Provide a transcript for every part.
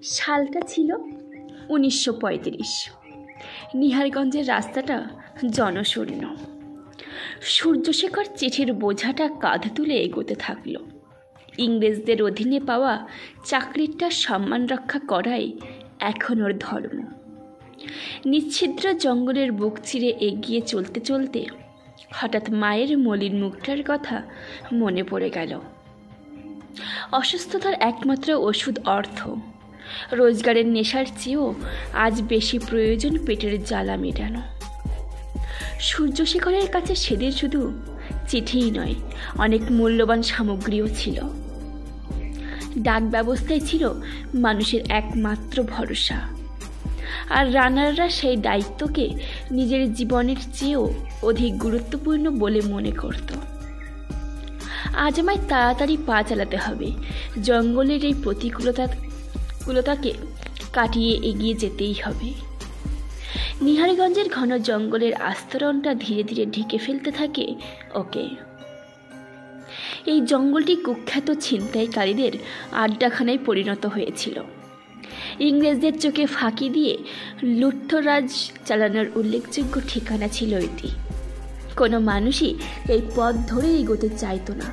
সালটা ছিল 1935। নিহারগঞ্জের রাস্তাটা জনশূন্য। সূর্যশেখর চিঠির বোঝাটা কাঁধে তুলে এগোতে থাকলো। ইংরেজদের অধীনে পাওয়া চাকরিটা সম্মান রক্ষা করাই এখন ওর ধর্ম। নিচ্ছিদ্র জঙ্গলের বুক চিরে এগিয়ে চলতে চলতে হঠাৎ মায়ের মলিন মুখটার কথা মনে পড়ে গেল। অসুস্থতার একমাত্র ওষুধ অর্থ। রোজগারের নেশার চেয়েও আজ বেশি প্রয়োজন পেটের জ্বালা মেটানো। সূর্যশেখরের কাছে সেদিন শুধু চিঠিই নয়, অনেক মূল্যবান সামগ্রীও ছিল। ডাক ব্যবস্থায় ছিল মানুষের একমাত্র ভরসা, আর রানাররা সেই দায়িত্বকে নিজের জীবনের চেয়েও অধিক গুরুত্বপূর্ণ বলে মনে করত। আজ আমায় তাড়াতাড়ি পা চালাতে হবে। জঙ্গলের এই প্রতিকূলতাকে কাটিয়ে এগিয়ে যেতেই হবে। নিহারগঞ্জের ঘন জঙ্গলের আস্তরণটা ধীরে ধীরে ঢেকে ফেলতে থাকে ওকে। এই জঙ্গলটি কুখ্যাত ছিনতাইকারীদের আড্ডাখানায় পরিণত হয়েছিল। ইংরেজদের চোখে ফাঁকি দিয়ে লুঠরাজ চালানোর উল্লেখযোগ্য ঠিকানা ছিল এটি। কোনো মানুষই এই পথ ধরে এগোতে চাইতো না,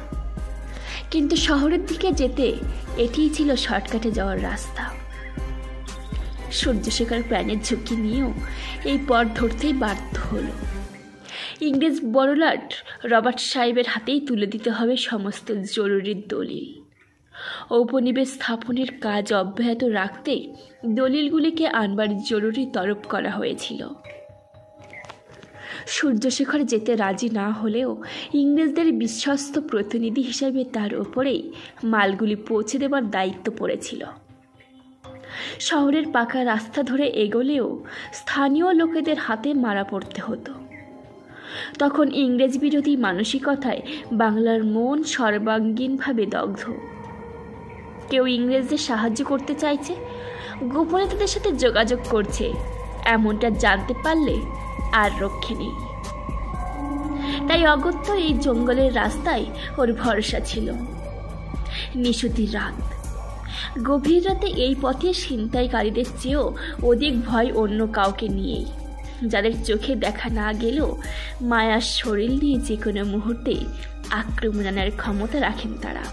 কিন্তু শহরের দিকে যেতে এটিই ছিল শর্টকাটে যাওয়ার রাস্তা। সূর্যশেখর প্রাণের ঝুঁকি নিয়েও এই পথ ধরতেই বাধ্য হলো। ইংরেজ বড়লাট রবার্ট সাহেবের হাতেই তুলে দিতে হবে সমস্ত জরুরি দলিল। ঔপনিবেশ স্থাপনের কাজ অব্যাহত রাখতে দলিলগুলিকে আনবার জরুরি তলব করা হয়েছিল। সূর্যশেখর যেতে রাজি না হলেও ইংরেজদের বিশ্বস্ত প্রতিনিধি হিসেবে তার ওপরেই মালগুলি পৌঁছে দেবার দায়িত্ব পড়েছিল। শহরের পাকা রাস্তা ধরে এগোলেও স্থানীয় লোকেদের হাতে মারা পড়তে হতো। তখন ইংরেজ বিরোধী মানসিকতায় বাংলার মন সর্বাঙ্গীনভাবে দগ্ধ। কেউ ইংরেজদের সাহায্য করতে চাইছে, গোপনে তাদের সাথে যোগাযোগ করছে, এমনটা জানতে পারলে আর রক্ষে নেই। তাই অগত্য এই জঙ্গলের রাস্তায় ওর ভরসা ছিল। নিশুতি রাত, গভীর রাতে এই পথে ছিনতাইকারীদের চেয়েও অধিক ভয় অন্য কাউকে নিয়েই, যাদের চোখে দেখা না গেলেও মায়ার শরীর নিয়ে যে কোনো মুহূর্তে আক্রমণের ক্ষমতা রাখেন তারা।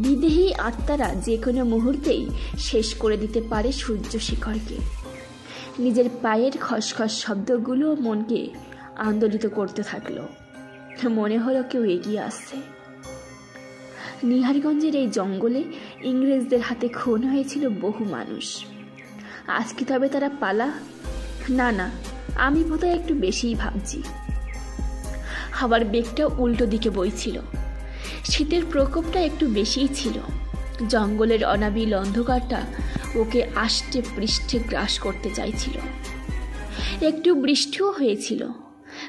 বিদেহী আত্মারা যে কোনো মুহূর্তেই শেষ করে দিতে পারে সূর্যশেখরকে। নিজের পায়ের খসখস শব্দগুলো মনকে আন্দোলিত করতে থাকলো। মনে হলো কেউ এগিয়ে আসছে। নিহারগঞ্জের এই জঙ্গলে ইংরেজদের হাতে খুন হয়েছিল বহু মানুষ। আজ কি তবে তারা পালা? না, আমি বোধহয় একটু বেশিই ভাবছি। হাওয়ার বেগটা উল্টো দিকে বইছিল। শীতের প্রকোপটা একটু বেশিই ছিল। জঙ্গলের অনাবিল অন্ধকারটা ওকে আষ্টে পৃষ্ঠে গ্রাস করতে চাইছিল। একটু বৃষ্টিও হয়েছিল।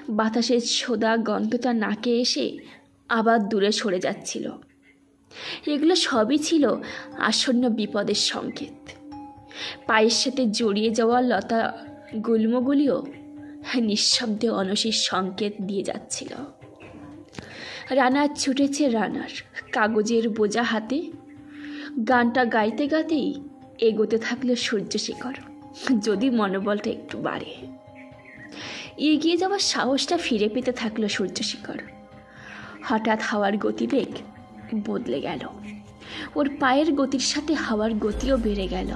বাতাসের সোদা গন্ধটা নাকে এসে আবার দূরে সরে যাচ্ছিল। এগুলো সবই ছিল আসন্ন বিপদের সংকেত। পায়ের সাথে জড়িয়ে যাওয়া লতা গুল্মগুলিও নিঃশব্দে অনসির সংকেত দিয়ে যাচ্ছিল। রানার ছুটেছে রানার কাগজের বোঝা হাতে। গানটা গাইতে গাইতেই এগোতে থাকলো সূর্যশেখর, যদি মনোবলটা একটু বাড়ে। এগিয়ে যাওয়ার সাহসটা ফিরে পেতে থাকলো সূর্যশেখর। হঠাৎ হাওয়ার গতিবেগ বদলে গেল। ওর পায়ের গতির সাথে হাওয়ার গতিও বেড়ে গেল।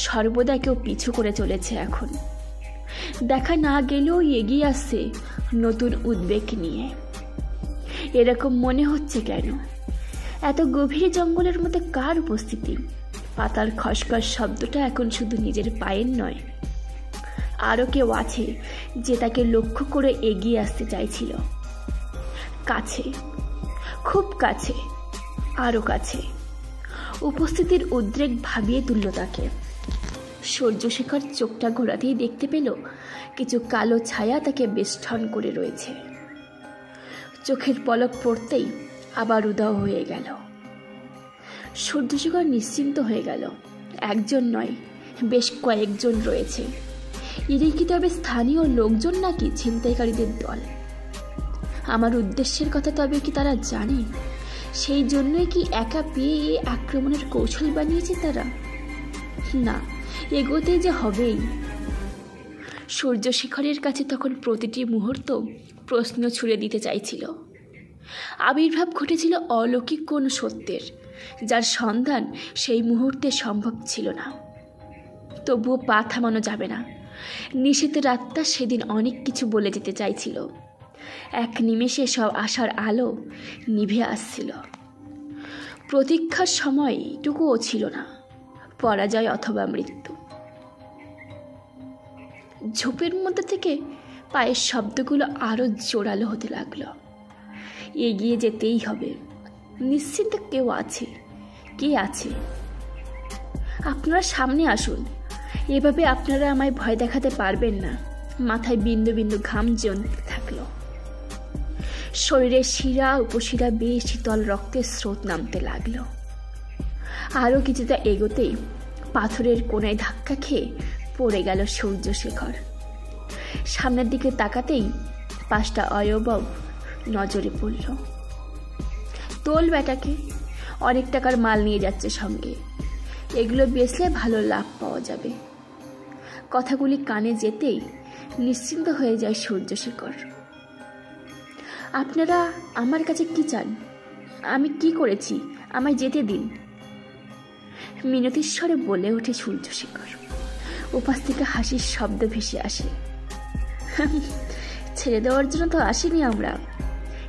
সর্বদা কেউ পিছু করে চলেছে এখন। দেখা না গেলেও এগিয়ে আসছে নতুন উদ্বেগ নিয়ে। এরকম মনে হচ্ছে কেন? এত গভীর জঙ্গলের মধ্যে কার উপস্থিতি? পাতার খসখস শব্দটা এখন শুধু নিজের পায়ের নয়, আরও কেউ আছে যে তাকে লক্ষ্য করে এগিয়ে আসতে চাইছিল। কাছে, খুব কাছে, আরও কাছে। উপস্থিতির উদ্রেক ভাবিয়ে তুলল তাকে। সূর্যশেখর চোখটা ঘোরাতেই দেখতে পেল কিছু কালো ছায়া তাকে বেষ্টন করে রয়েছে। চোখের পলক পড়তেই আবার উধাও হয়ে গেল। সূর্যশেখর নিশ্চিন্ত হয়ে গেল। একজন নয়, বেশ কয়েকজন রয়েছে। এদের কি তবে স্থানীয় লোকজন নাকি ছিনতাইকারীদের দল? আমার উদ্দেশ্যের কথা তবে কি তারা জানে? সেই জন্যই কি একা পেয়ে এই আক্রমণের কৌশল বানিয়েছে তারা? না, এগোতে যে হবেই। সূর্যশেখরের কাছে তখন প্রতিটি মুহূর্ত প্রশ্ন ছুড়ে দিতে চাইছিল। আবির্ভাব ঘটেছিল অলৌকিক কোনো সত্যের, যার সন্ধান সেই মুহূর্তে সম্ভব ছিল না। তবুও পা থামানো যাবে না। নিশীথের আত্মা সেদিন অনেক কিছু বলে যেতে চাইছিল। এক নিমেষে সব আশার আলো নিভে আসছিল। প্রতীক্ষার সময়টুকুও ছিল না, পরাজয় অথবা মৃত্যু। ঝোপের মধ্যে থেকে পায়ের শব্দগুলো আরো জোরালো হতে লাগলো। এগিয়ে যেতেই হবে, নিশ্চিন্ত কেউ আছে। কে আছে? আপনারা সামনে আসুন। এভাবে আপনারা আমায় ভয় দেখাতে পারবেন না। মাথায় বিন্দু বিন্দু ঘাম জমতে থাকলো। শরীরের শিরা উপশিরা বেয়ে শীতল রক্তের স্রোত নামতে লাগলো। আরও কিছুটা এগোতেই পাথরের কোণায় ধাক্কা খেয়ে পড়ে গেল সূর্যশেখর। সামনের দিকে তাকাতেই 5টা অয়বব নজরে পড়ল। তোল বেটাকে, অনেক টাকার মাল নিয়ে যাচ্ছে সঙ্গে। এগুলো বেচলে ভালো লাভ পাওয়া যাবে। কথাগুলি কানে যেতেই নিশ্চিন্ত হয়ে যায় সূর্যশেখর। আপনারা আমার কাছে কি চান? আমি কি করেছি? আমায় যেতে দিন, মিনতির স্বরে বলে ওঠে সূর্যশেখর। উপাস থেকে হাসির শব্দ ভেসে আসে। ছেড়ে দেওয়ার জন্য তো আসিনি আমরা।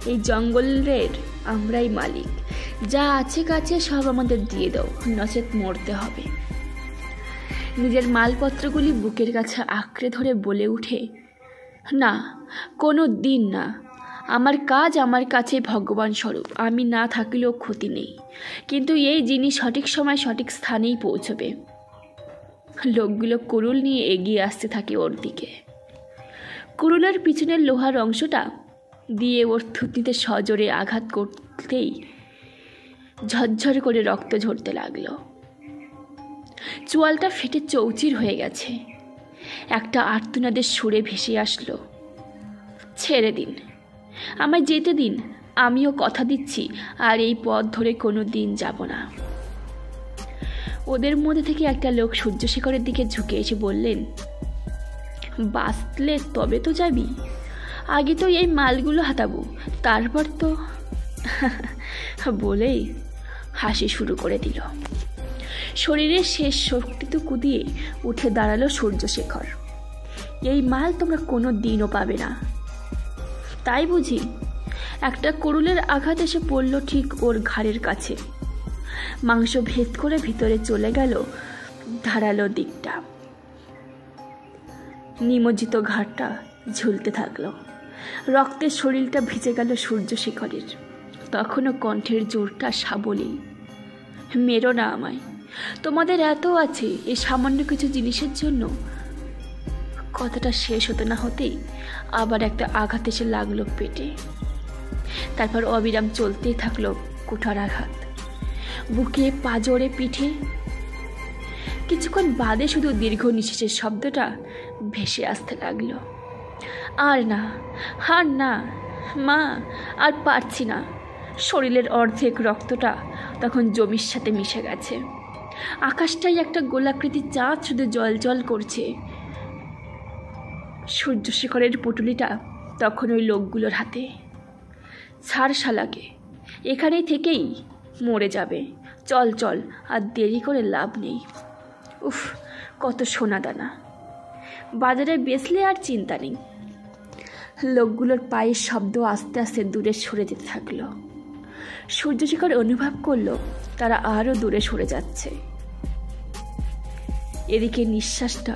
এই জঙ্গলের আমরাই মালিক। যা আছে কাছে সব আমাদের দিয়ে দাও, নচেত মরতে হবে। নিজের মালপত্রগুলি বুকের কাছে আঁকড়ে ধরে বলে উঠে, না, কোনো দিন না। আমার কাজ আমার কাছে ভগবান স্বরূপ। আমি না থাকলেও ক্ষতি নেই, কিন্তু এই জিনিস সঠিক সময় সঠিক স্থানেই পৌঁছবে। লোকগুলো কুড়ুল নিয়ে এগিয়ে আসতে থাকে ওর দিকে। কুড়ুলের পিছনের লোহার অংশটা দিয়ে ওর থুতনিতে সজোরে আঘাত করতেই ঝরঝর করে রক্ত ঝরতে লাগলো। চোয়ালটা ফেটে চৌচির হয়ে গেছে। একটা আর্তনাদের সুরে ভেসে আসলো, ছেড়ে দিন, আমায় যেতে দিন। আমিও কথা দিচ্ছি আর এই পথ ধরে কোনো দিন যাব না। ওদের মধ্যে থেকে একটা লোক সূর্যশেখরের দিকে ঝুঁকে এসে বললেন, বাঁচলে তবে তো যাবি। আগে তো এই মালগুলো হাতাবো, তারপর তো। বলেই হাসি শুরু করে দিল। শরীরের শেষ শক্তিটুকু দিয়ে উঠে দাঁড়ালো সূর্যশেখর। এই মাল তোমরা কোনো দিনও পাবে না। তাই বুঝি? একটা কুড়ুলের আঘাত এসে পড়ল ঠিক ওর ঘাড়ের কাছে। মাংস ভেদ করে ভিতরে চলে গেল ধারালো দিকটা। নিমজ্জিত ঘাড়টা ঝুলতে থাকলো। রক্তের শরীরটা ভিজে গেল সূর্যশেখরের। তখনও কণ্ঠের জোরটা সাবলীল, মেরো না আমায়। তোমাদের এত আছে এই সামান্য কিছু জিনিসের জন্য। কথাটা শেষ হতে না হতেই আবার একটা আঘাত এসে লাগলো পেটে। তারপর অবিরাম চলতেই থাকলো কুঠার আঘাত, বুকে, পাঁজরে, পিঠে। কিছুক্ষণ বাদে শুধু দীর্ঘ নিঃশ্বাসের শব্দটা ভেসে আসতে লাগলো। আর না, আর না মা, আর পারছি না। শরীরের অর্ধেক রক্তটা তখন জমির সাথে মিশে গেছে। আকাশটাই একটা গোলাকৃতি চাঁদ শুধু জল জল করছে। সূর্যশেখরের পুটুলিটা তখন ওই লোকগুলোর হাতে। ছাড় শালাকে, এখানেই থেকেই মরে যাবে। চল চল, আর দেরি করে লাভ নেই। উফ, কত সোনা দানা, বাজারে বেচলে আর চিন্তা নেই। লোকগুলোর পায়ের শব্দ আস্তে আস্তে দূরে সরে যেতে থাকলো। সূর্যশেখর অনুভব করলো তারা আরো দূরে সরে যাচ্ছে। এদিকে নিঃশ্বাসটা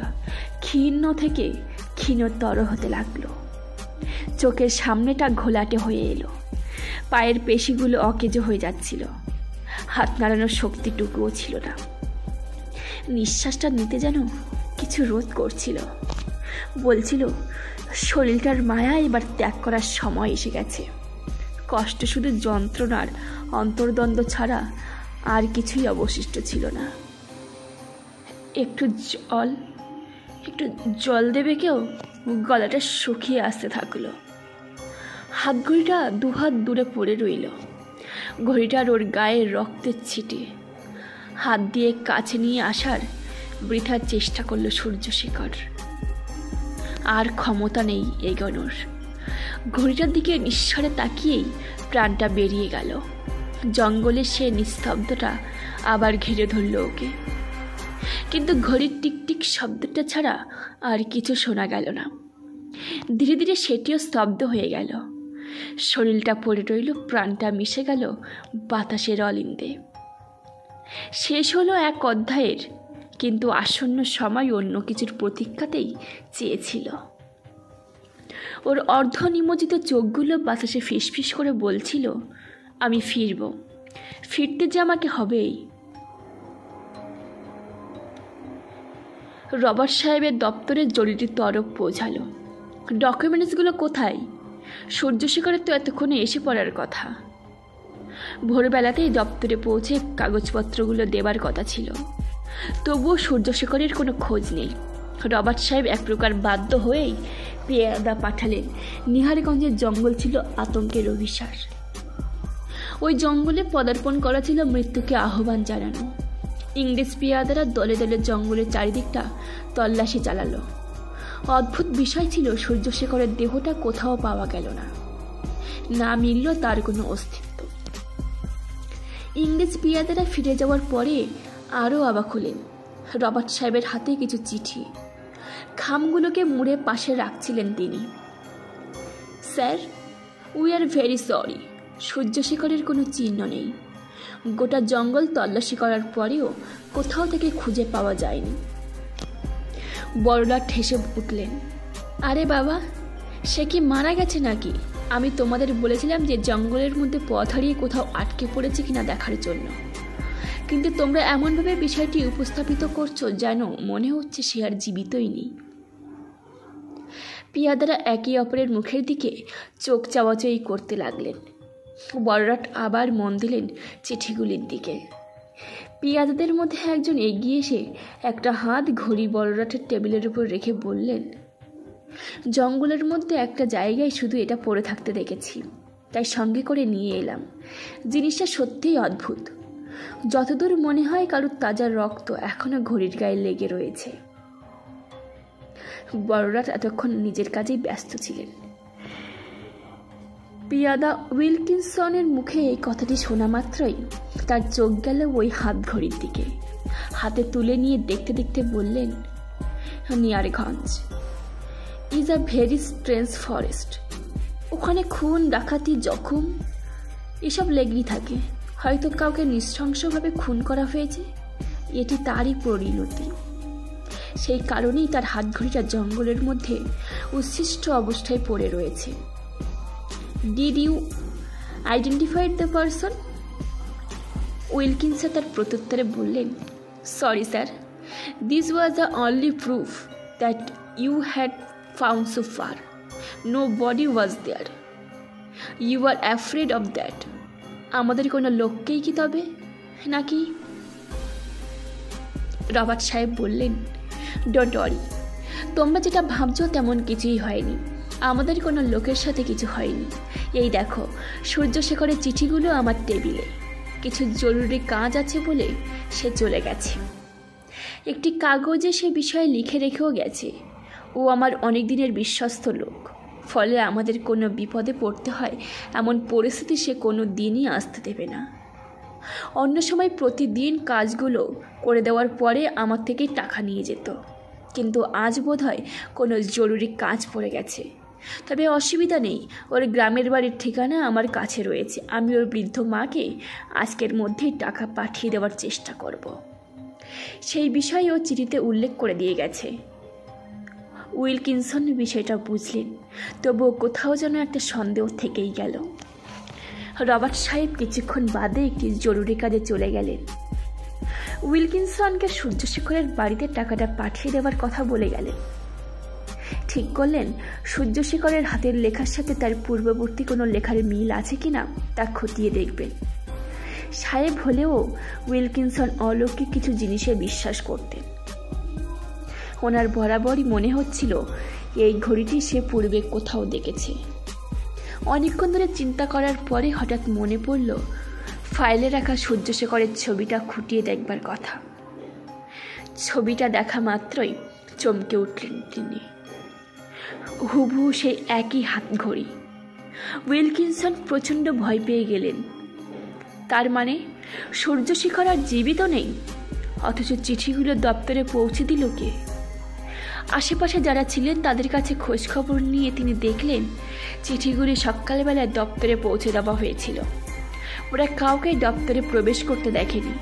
ক্ষীণ থেকে ক্ষীণতর হতে লাগলো। চোখের সামনেটা ঘোলাটে হয়ে এলো। পায়ের পেশিগুলো অকেজো হয়ে যাচ্ছিল। হাত নাড়ানোর শক্তিটুকুও ছিল না। নিঃশ্বাসটা নিতে যেন কিছু রোধ করছিল। বলছিল শরীরটার মায়া এবার ত্যাগ করার সময় এসে গেছে। কষ্ট শুধু যন্ত্রণার অন্তর্দ্বন্দ্ব ছাড়া আর কিছুই অবশিষ্ট ছিল না। একটু জল দেবে কেউ? গলাটা শুকিয়ে আসতে থাকলো। হাতঘড়িটা দুহাত দূরে পড়ে রইল। ঘড়িটার ওর গায়ে রক্তের ছিটে। হাত দিয়ে কাছে নিয়ে আসার বৃথার চেষ্টা করল সূর্যশেখর। আর ক্ষমতা নেই এগোনোর। ঘড়িটার দিকে নিঃস্বরে তাকিয়েই প্রাণটা বেরিয়ে গেল। জঙ্গলের সে নিস্তব্ধতা আবার ঘিরে ধরল ওকে, কিন্তু ঘড়ির টিকটিক শব্দটা ছাড়া আর কিছু শোনা গেল না। ধীরে ধীরে সেটিও স্তব্ধ হয়ে গেল। শরীরটা পড়ে রইল, প্রাণটা মিশে গেল বাতাসের অলিন্দে। শেষ হলো এক অধ্যায়ের, কিন্তু আসন্ন সময় অন্য কিছুর প্রতীক্ষাতেই চেয়েছিল। ওর অর্ধ নিমজ্জিত চোখগুলো বাতাসে ফিসফিস করে বলছিল, আমি ফিরব, ফিরতে যে আমাকে হবেই। রবার্ট সাহেবের দপ্তরের জরুরি তরফ পৌঁছালো। ডকুমেন্টসগুলো কোথায়? সূর্যশেখরের তো এতক্ষণে এসে পড়ার কথা। ভোরবেলাতেই দপ্তরে পৌঁছে কাগজপত্রগুলো দেবার কথা ছিল, তবুও সূর্যশেখরের কোনো খোঁজ নেই। রবার্ট সাহেব এক প্রকার বাধ্য হয়েই পেয়াদা পাঠালেন। নিহারগঞ্জের জঙ্গল ছিল আতঙ্কের অভিসার। ওই জঙ্গলে পদার্পণ করা ছিল মৃত্যুকে আহ্বান জানানো। ইংরেজ পেয়াদারা দলে দলে জঙ্গলের চারিদিকটা তল্লাশি চালালো। অদ্ভুত বিষয় ছিল, সূর্যশেখরের দেহটা কোথাও পাওয়া গেল না, না মিলল তার কোনো অস্তিত্ব। ইংরেজ পেয়াদারা ফিরে যাওয়ার পরে আরও অবাক হলেন। রবার্ট সাহেবের হাতে কিছু চিঠি। খামগুলোকে মুড়ে পাশে রাখছিলেন তিনি। Sir, we are very sorry, সূর্যশেখরের কোনো চিহ্ন নেই। গোটা জঙ্গল তল্লাশি করার পরেও কোথাও থেকে খুঁজে পাওয়া যায়নি। বড়রা ঠেসে উঠলেন, আরে বাবা, সে কি মারা গেছে নাকি? আমি তোমাদের বলেছিলাম যে জঙ্গলের মধ্যে পথ হারিয়ে কোথাও আটকে পড়েছে কিনা দেখার জন্য, কিন্তু তোমরা এমনভাবে বিষয়টি উপস্থাপিত করছো যেন মনে হচ্ছে সে আর জীবিতই নেই। পিয়াদারা একে অপরের মুখের দিকে চোখ চাওয়াচাই করতে লাগলেন। বড়রাট আবার মন দিলেন চিঠিগুলির দিকে। পিয়াদাদের মধ্যে একজন এগিয়ে এসে একটা হাত ঘড়ি বড়রাটের টেবিলের উপর রেখে বললেন, জঙ্গলের মধ্যে একটা জায়গায় শুধু এটা পড়ে থাকতে দেখেছি, তাই সঙ্গে করে নিয়ে এলাম। জিনিসটা সত্যিই অদ্ভুত। যতদূর মনে হয় কারুর তাজা রক্ত এখনো ঘড়ির গায়ে লেগে রয়েছে। বড়রাট এতক্ষণ নিজের কাজেই ব্যস্ত ছিলেন। পিয়াদা উইলকিনসনের মুখে এই কথাটি শোনা মাত্রই তার চোখ গেল ওই হাত ঘড়ির দিকে। হাতে তুলে নিয়ে দেখতে দেখতে বললেন, Niyarganj is a very strange forest. ওখানে খুন, ডাকাতি, জখম এসব লেগেই থাকে। হয়তো কাউকে নৃশংসভাবে খুন করা হয়েছে, এটি তারই পরিণতি। সেই কারণেই তার হাতঘড়িটা জঙ্গলের মধ্যে উচ্ছিষ্ট অবস্থায় পড়ে রয়েছে। Did you identified the person? Wilkinson তার প্রত্যুত্তরে বললেন, sorry sir, this was the only proof that you had found so far. No body was there. You are afraid of that. আমাদের কোনো লোককেই কি তবে নাকি? রবার্ট সাহেব বললেন, ডোন্ট ওয়ারি, তোমরা যেটা ভাবছো তেমন কিছুই হয়নি। আমাদের কোনো লোকের সাথে কিছু হয়নি। এই দেখো, সূর্যশেখরের চিঠিগুলো আমার টেবিলে। কিছু জরুরি কাজ আছে বলে সে চলে গেছে। একটি কাগজে সে বিষয়ে লিখে রেখেও গেছে। ও আমার অনেক দিনের বিশ্বস্ত লোক, ফলে আমাদের কোনো বিপদে পড়তে হয় এমন পরিস্থিতি সে কোনো দিনই আসতে দেবে না। অন্য সময় প্রতিদিন কাজগুলো করে দেওয়ার পরে আমার থেকেই টাকা নিয়ে যেত, কিন্তু আজ বোধহয় কোনো জরুরি কাজ পড়ে গেছে। তবে অসুবিধা নেই, ওর গ্রামের বাড়ির ঠিকানা আমার কাছে রয়েছে। আমি ওর বৃদ্ধ মাকে আজকের মধ্যেই টাকা পাঠিয়ে দেওয়ার চেষ্টা করব। সেই বিষয়ে ও চিঠিতে উল্লেখ করে দিয়ে গেছে। উইলকিনসন বিষয়টা বুঝলেন, তবুও কোথাও যেন একটা সন্দেহ থেকেই গেল। রবার্ট সাহেব কিছুক্ষণ বাদে একটি জরুরি কাজে চলে গেলেন। উইলকিনসনকে সূর্যশেখরের বাড়িতে টাকাটা পাঠিয়ে দেওয়ার কথা বলে গেলেন। ঠিক করলেন সূর্যশেখরের হাতের লেখার সাথে তার পূর্ববর্তী কোনো লেখার মিল আছে কিনা তা খতিয়ে দেখবেন। সাহেব হলেও উইলকিনসন অলৌকিক কিছু জিনিসে বিশ্বাস করতেন। ওনার বরাবরই মনে হচ্ছিল এই ঘড়িটি সে পূর্বে কোথাও দেখেছে। অনেকক্ষণ ধরে চিন্তা করার পরে হঠাৎ মনে পড়ল ফাইলে রাখা সূর্যশেখরের ছবিটা খুঁটিয়ে দেখবার কথা। ছবিটা দেখা মাত্রই চমকে উঠলেন তিনি। হুবহু সেই একই হাত ঘড়ি। উইলকিনসন প্রচণ্ড ভয় পেয়ে গেলেন। তার মানে সূর্যশেখর আর জীবিত নেই, অথচ চিঠিগুলো দপ্তরে পৌঁছে দিল কে? আশেপাশে যারা ছিলেন তাদের কাছে খোঁজখবর নিয়ে তিনি দেখলেন চিঠিগুলি সকালবেলায় দপ্তরে পৌঁছে দেওয়া হয়েছিল। ওরা কাউকে দপ্তরে প্রবেশ করতে দেখেনি।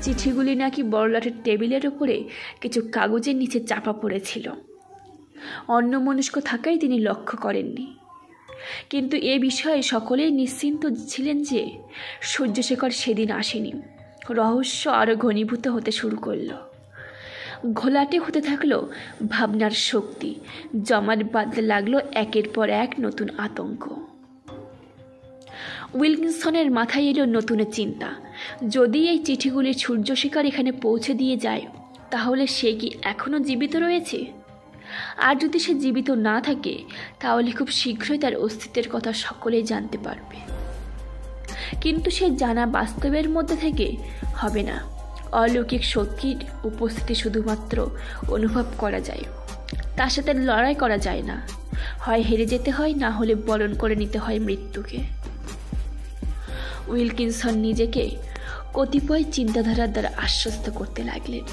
চিঠিগুলি নাকি বড়লাটের টেবিলের ওপরে কিছু কাগজের নিচে চাপা পড়েছিল। অন্যমনস্ক থাকায় তিনি লক্ষ্য করেননি। কিন্তু এ বিষয়ে সকলেই নিশ্চিন্ত ছিলেন যে সূর্যশেখর সেদিন আসেনি। রহস্য আরও ঘনীভূত হতে শুরু করল। ঘোলাটে হতে থাকলো ভাবনার শক্তি, জমাট বাঁধতে লাগলো একের পর এক নতুন আতঙ্ক। উইলকিনসনের মাথায় এলো নতুন চিন্তা। যদি এই চিঠিগুলি সূর্যশেখর এখানে পৌঁছে দিয়ে যায়, তাহলে সে কি এখনও জীবিত রয়েছে? আর যদি সে জীবিত না থাকে, তাহলে খুব শীঘ্রই তার অস্তিত্বের কথা সকলেই জানতে পারবে। কিন্তু সে জানা বাস্তবের মধ্যে থেকে হবে না। অলৌকিক শক্তির উপস্থিতি শুধুমাত্র অনুভব করা যায়, তার সাথে লড়াই করা যায় না। হয় হেরে যেতে হয়, না হলে বরণ করে নিতে হয় মৃত্যুকে। উইলকিনসন নিজেকে কতিপয় চিন্তাধারার দ্বারা আশ্বস্ত করতে লাগলেন।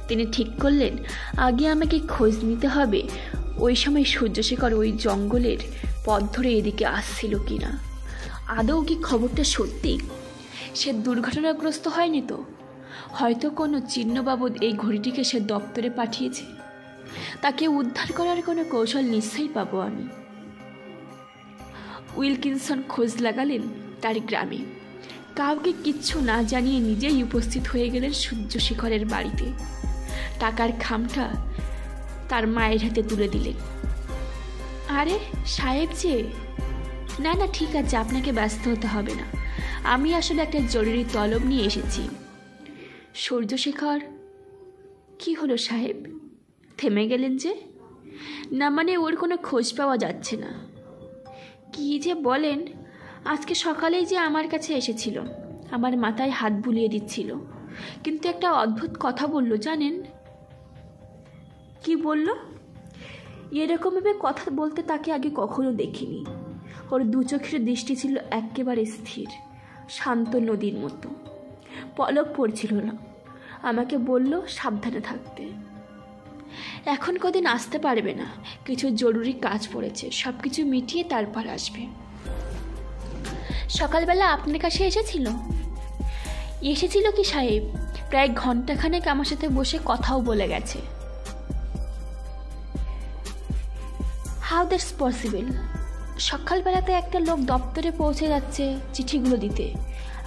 তিনি ঠিক করলেন, আগে আমাকে খোঁজ নিতে হবে ওই সময় সূর্যশেখর ওই জঙ্গলের পথ ধরে এদিকে আসছিল কিনা। আদৌ কি খবরটা সত্যি? সে দুর্ঘটনাগ্রস্ত হয়নি তো? হয়তো কোনো চিহ্ন বাবদ এই ঘড়িটিকে সে দপ্তরে পাঠিয়েছে। তাকে উদ্ধার করার কোনো কৌশল নিশ্চয়ই পাবো আমি। উইলকিনসন খোঁজ লাগালেন তার গ্রামে। কাউকে কিচ্ছু না জানিয়ে নিজেই উপস্থিত হয়ে গেলেন সূর্যশেখরের বাড়িতে। টাকার খামটা তার মায়ের হাতে তুলে দিলেন। আরে সাহেব যে, না না ঠিক আছে, আপনাকে ব্যস্ত হতে হবে না, আমি আসলে একটা জরুরি তলব নিয়ে এসেছি। সূর্যশেখর, কি হলো সাহেব? থেমে গেলেন যে? না মানে ওর কোনো খোঁজ পাওয়া যাচ্ছে না। কি যে বলেন! আজকে সকালেই যে আমার কাছে এসেছিল, আমার মাথায় হাত বুলিয়ে দিচ্ছিল, কিন্তু একটা অদ্ভুত কথা বলল জানেন? কি বলল? এরকমভাবে কথা বলতে তাকে আগে কখনো দেখিনি। ওর দু চোখের দৃষ্টি ছিল একেবারে স্থির, শান্ত নদীর মতো, পলক পড়ছিল না। আমাকে বলল সাবধানে থাকতে। এখন কদিন আসতে পারবে না, কিছু জরুরি কাজ পড়েছে, সব কিছু মিটিয়ে তারপর আসবে। সকালবেলা আপনার কাছে এসেছিল? এসেছিল কি সাহেব, প্রায় ঘন্টাখানেক আমার সাথে বসে কথাও বলে গেছে। How that's possible? সকালবেলাতে একটা লোক দপ্তরে পৌঁছে যাচ্ছে চিঠিগুলো দিতে,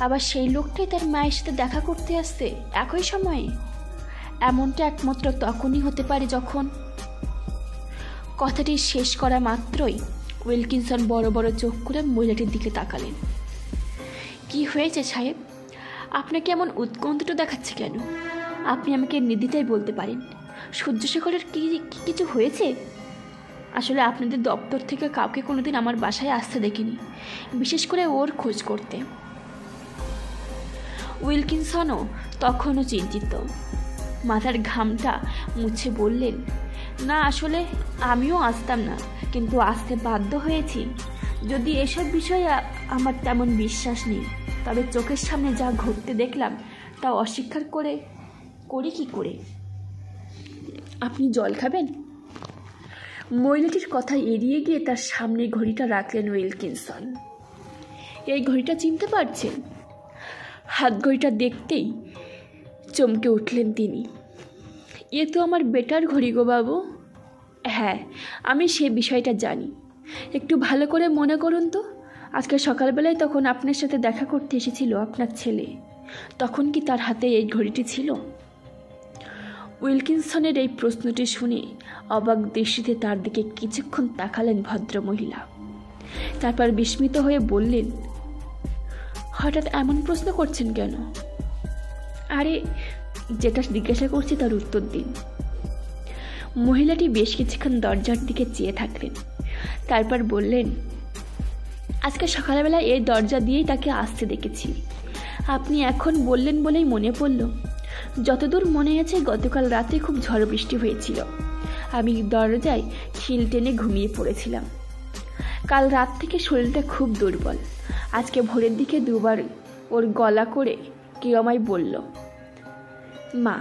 আবার সেই লোকটাই তার মায়ের সাথে দেখা করতে আসছে একই সময়ে। এমনটা একমাত্র তখনই হতে পারে যখন... কথাটি শেষ করা মাত্রই উইলকিনসন বড় বড় চোখ করে মহিলাটির দিকে তাকালেন। কি হয়েছে সাহেব? আপনাকে এমন উৎকণ্ঠিত দেখাচ্ছে কেন? আপনি আমাকে নির্দ্বিধায় বলতে পারেন। সূর্যশেখরের কি কিছু হয়েছে? আসলে আপনাদের দপ্তর থেকে কাউকে কোনোদিন আমার বাসায় আসতে দেখিনি, বিশেষ করে ওর খোঁজ করতে। উইলকিনসনও তখনও চিন্তিত। মাথার ঘামটা মুছে বললেন, না আসলে আমিও আসতাম না, কিন্তু আসতে বাধ্য হয়েছি। যদি এসব বিষয়ে আমার তেমন বিশ্বাস নেই, তবে চোখের সামনে যা ঘটতে দেখলাম তা অস্বীকার করি কি করে? আপনি জল খাবেন? মহিলাটির কথা এড়িয়ে গিয়ে তার সামনে ঘড়িটা রাখলেন উইলকিনসন। এই ঘড়িটা চিনতে পারছেন? হাত ঘড়িটা দেখতেই চমকে উঠলেন তিনি। এ তো আমার বেটার ঘড়ি গো বাবু। হ্যাঁ, আমি সে বিষয়টা জানি। একটু ভালো করে মনে করুন তো, আজকে সকালবেলায় তখন আপনার সাথে দেখা করতে এসেছিল আপনার ছেলে, তখন কি তার হাতে এই ঘড়িটি ছিল? উইলকিনসনের এই প্রশ্নটি শুনে অবাক দৃষ্টিতে তার দিকে কিছুক্ষণ তাকালেন ভদ্রমহিলা। তারপর বিস্মিত হয়ে বললেন, হঠাৎ এমন প্রশ্ন করছেন কেন? আরে যেটা জিজ্ঞাসা করছি তার উত্তর দিন। মহিলাটি বেশ কিছুক্ষণ দরজার দিকে চেয়ে থাকলেন, তারপর বললেন, আজকে সকালবেলা এই দরজা দিয়েই তাকে আসতে দেখেছি। আপনি এখন বললেন বলেই মনে পড়ল, যতদূর মনে আছে গতকাল রাতে খুব ঝড় বৃষ্টি হয়েছিল। আমি দরজায় খিল টেনে ঘুমিয়ে পড়েছিলাম। কাল রাত থেকে শরীরটা খুব দুর্বল। আজকে ভোরের দিকে দুবার ওর গলা করে কেউ আমায় বলল, মা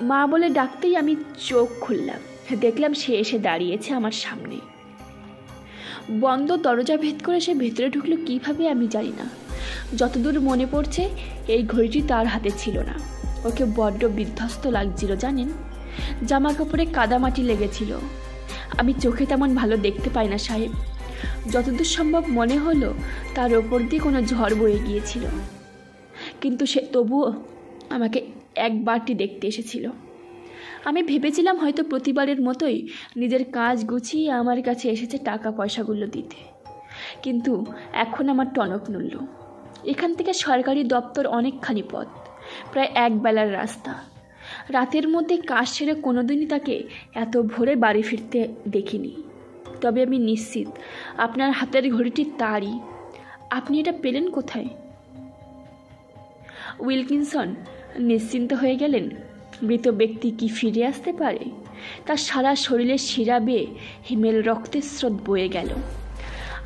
মা বলে ডাকতেই আমি চোখ খুললাম। দেখলাম সে এসে দাঁড়িয়েছে আমার সামনে। বন্ধ দরজা ভেদ করে সে ভেতরে ঢুকলো কিভাবে আমি জানি না। যতদূর মনে পড়ছে এই ঘড়িটি তার হাতে ছিল না। ওকে বড্ড বিধ্বস্ত লাগছিল জানেন। জামা কাপড়ে কাদামাটি লেগেছিল। আমি চোখে তেমন ভালো দেখতে পাই না সাহেব। যতদূর সম্ভব মনে হলো তার ওপর দিয়ে কোনো ঝড় বয়ে গিয়েছিল, কিন্তু সে তবুও আমাকে একবারটি দেখতে এসেছিল। আমি ভেবেছিলাম হয়তো প্রতিবারের মতোই নিজের কাজ গুছিয়ে আমার কাছে এসেছে টাকা পয়সাগুলো দিতে, কিন্তু এখন আমার টনক নড়ল। এখান থেকে সরকারি দপ্তর অনেকখানি পথ, প্রায় এক বেলার রাস্তা। রাতের মধ্যে কাজ সেরে কোনোদিনই তাকে এত ভোরে বাড়ি ফিরতে দেখিনি। তবে আমি নিশ্চিত আপনার হাতের ঘড়িটি তারই। আপনি এটা পেলেন কোথায়? উইলকিনসন নিশ্চিন্ত হয়ে গেলেন। মৃত ব্যক্তি কি ফিরে আসতে পারে? তার সারা শরীরের শিরা বেয়ে হিমেল রক্তের স্রোত বয়ে গেল।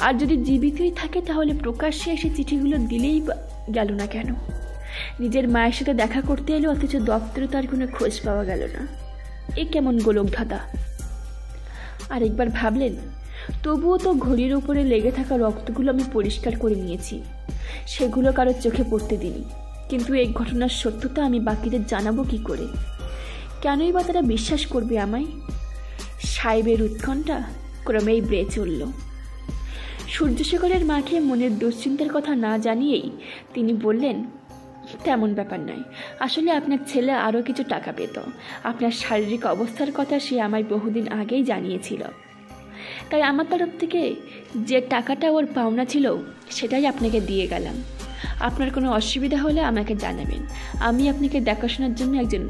আর যদি জীবিতই থাকে তাহলে প্রকাশ্যে এসে চিঠিগুলো দিলেই গেল না কেন? নিজের মায়ের সাথে দেখা করতে এলো, অথচ দপ্তরে তার কোনো খোঁজ পাওয়া গেল না। এ কেমন গোলক ধাঁধা! আরেকবার ভাবলেন, তবুও তো ঘড়ির উপরে লেগে থাকা রক্তগুলো আমি পরিষ্কার করে নিয়েছি, সেগুলো কারো চোখে পড়তে দিইনি। কিন্তু এই ঘটনার সত্যতা আমি বাকিদের জানাবো কি করে? কেনই বা তারা বিশ্বাস করবে আমায়? সাহেবের উৎকণ্ঠা ক্রমেই বেড়ে চলল। সূর্যশেখরের মাকে মনের দুশ্চিন্তার কথা না জানিয়েই তিনি বললেন, তেমন ব্যাপার নয়। আসলে আপনার ছেলে আরও কিছু টাকা পেত। আপনার শারীরিক অবস্থার কথা সে আমায় বহুদিন আগেই জানিয়েছিল। তাই আমার তরফ থেকে যে টাকাটা ওর পাওনা ছিল সেটাই আপনাকে দিয়ে গেলাম। আপনার কোনো অসুবিধা হলে আমাকে জানাবেন। আমি আপনাকে দেখাশোনার জন্য একজন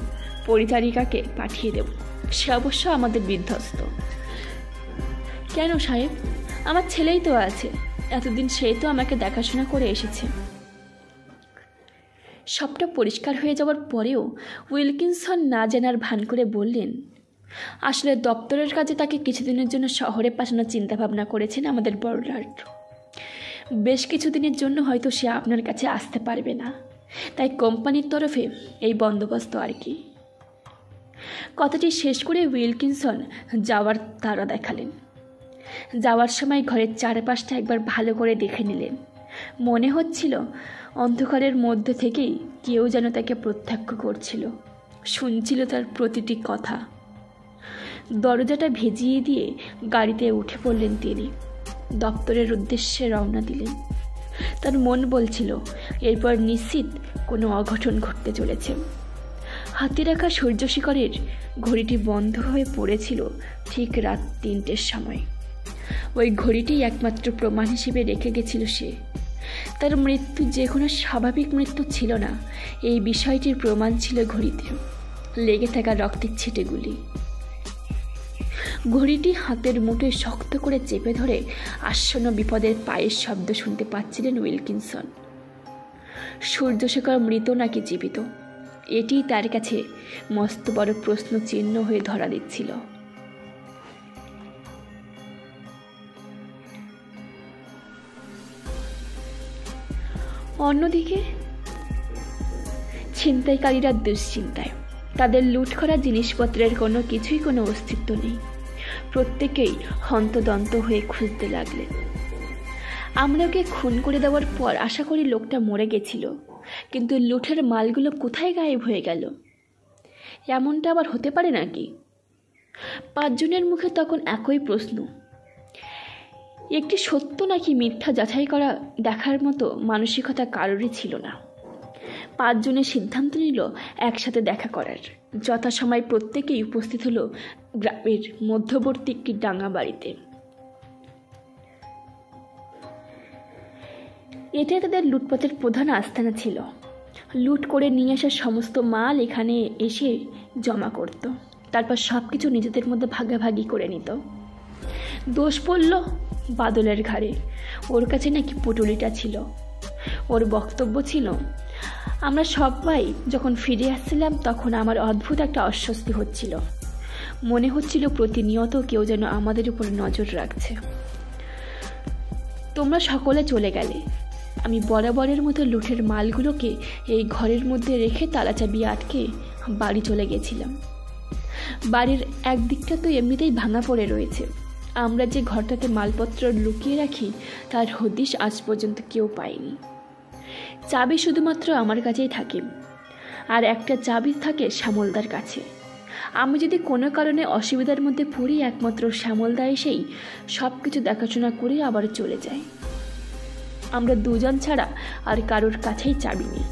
পরিচারিকাকে পাঠিয়ে দেব। সে অবশ্য আমাদের বিধ্বস্ত। কেন সাহেব? আমার ছেলেই তো আছে। এতদিন সে তো আমাকে দেখাশোনা করে এসেছে। সবটা পরিষ্কার হয়ে যাওয়ার পরেও উইলকিনসন না জানার ভান করে বললেন, আসলে দপ্তরের কাজে তাকে কিছুদিনের জন্য শহরে পাঠানোর চিন্তাভাবনা করেছেন আমাদের বড়লাট। বেশ কিছুদিনের জন্য হয়তো সে আপনার কাছে আসতে পারবে না, তাই কোম্পানির তরফে এই বন্দোবস্ত আর কি। কথাটি শেষ করে উইলকিনসন যাওয়ার তাড়া দেখালেন। যাওয়ার সময় ঘরের চারপাশটা একবার ভালো করে দেখে নিলেন। মনে হচ্ছিল অন্ধকারের মধ্যে থেকেই কেউ যেন তাকে প্রত্যক্ষ করছিল, শুনছিল তার প্রতিটি কথা। দরজাটা ভেজিয়ে দিয়ে গাড়িতে উঠে পড়লেন তিনি। দপ্তরের উদ্দেশ্যে রওনা দিলেন। তার মন বলছিল এরপর নিশ্চিত কোনো অঘটন ঘটতে চলেছে। হাতে রাখা সূর্যশেখরের ঘড়িটি বন্ধ হয়ে পড়েছিল ঠিক রাত 3টের সময়। ওই ঘড়িটি একমাত্র প্রমাণ হিসেবে রেখে গেছিল সে। তার মৃত্যু যে কোনো স্বাভাবিক মৃত্যু ছিল না, এই বিষয়টির প্রমাণ ছিল ঘড়িতে লেগে থাকা রক্তের ছিটেগুলি। ঘড়িটি হাতের মুঠোয় শক্ত করে চেপে ধরে আসন্ন বিপদের পায়ের শব্দ শুনতে পাচ্ছিলেন উইলকিনসন। সূর্যশেখর মৃত নাকি জীবিত, এটি তার কাছে মস্ত বড় প্রশ্ন চিহ্ন হয়ে ধরা দিচ্ছিল। অন্যদিকে ছিনতাইকারীরা দুশ্চিন্তায়। তাদের লুট করা জিনিসপত্রের কোনো কিছুই কোনো অস্তিত্ব নেই। প্রত্যেকেই হন্তদন্ত হয়ে খুঁজতে লাগলেন। আমরা ওকে খুন করে দেওয়ার পর আশা করি লোকটা মরে গেছিল, কিন্তু লুটের মালগুলো কোথায় গায়েব হয়ে গেল? এমনটা আবার হতে পারে নাকি? 5 জনের মুখে তখন একই প্রশ্ন। একটি সত্য নাকি মিথ্যা যাচাই করা দেখার মতো মানসিকতা কারোরই ছিল না। 5 জনে সিদ্ধান্ত নিল একসাথে দেখা করার। যথাসময় প্রত্যেকেই উপস্থিত হলো গ্রামের মধ্যবর্তী একটি ডাঙা বাড়িতে। এটাই তাদের লুটপাটের প্রধান আস্তানা ছিল। লুট করে নিয়ে আসা সমস্ত মাল এখানে এসে জমা করত, তারপর সব কিছু নিজেদের মধ্যে ভাগাভাগি করে নিত। দোষ পড়ল বাদলের ঘাড়ে। ওর কাছে নাকি পুটুলিটা ছিল। ওর বক্তব্য ছিল, আমরা সবাই যখন ফিরে আসছিলাম তখন আমার অদ্ভুত একটা অস্বস্তি হচ্ছিল। মনে হচ্ছিল প্রতিনিয়ত কেউ যেন আমাদের উপর নজর রাখছে। তোমরা সকলে চলে গেলে। আমি বরাবরের মতো লুঠের মালগুলোকে এই ঘরের মধ্যে রেখে তালাচাবি আটকে বাড়ি চলে গেছিলাম। বাড়ির একদিকটা তো এমনিতেই ভাঙা পড়ে রয়েছে। আমরা যে ঘরটাতে মালপত্র লুকিয়ে রাখি তার হদিশ আজ পর্যন্ত কেউ পায়নি। চাবি শুধুমাত্র আমার কাছেই থাকে, আর একটা চাবি থাকে শ্যামলদার কাছে। আমি যদি কোনো কারণে অসুবিধার মধ্যে পড়ি, একমাত্র শ্যামলদা এসেই সব কিছু দেখাশোনা করে আবার চলে যায়। আমরা দুজন ছাড়া আর কারোর কাছেই চাবি নেই।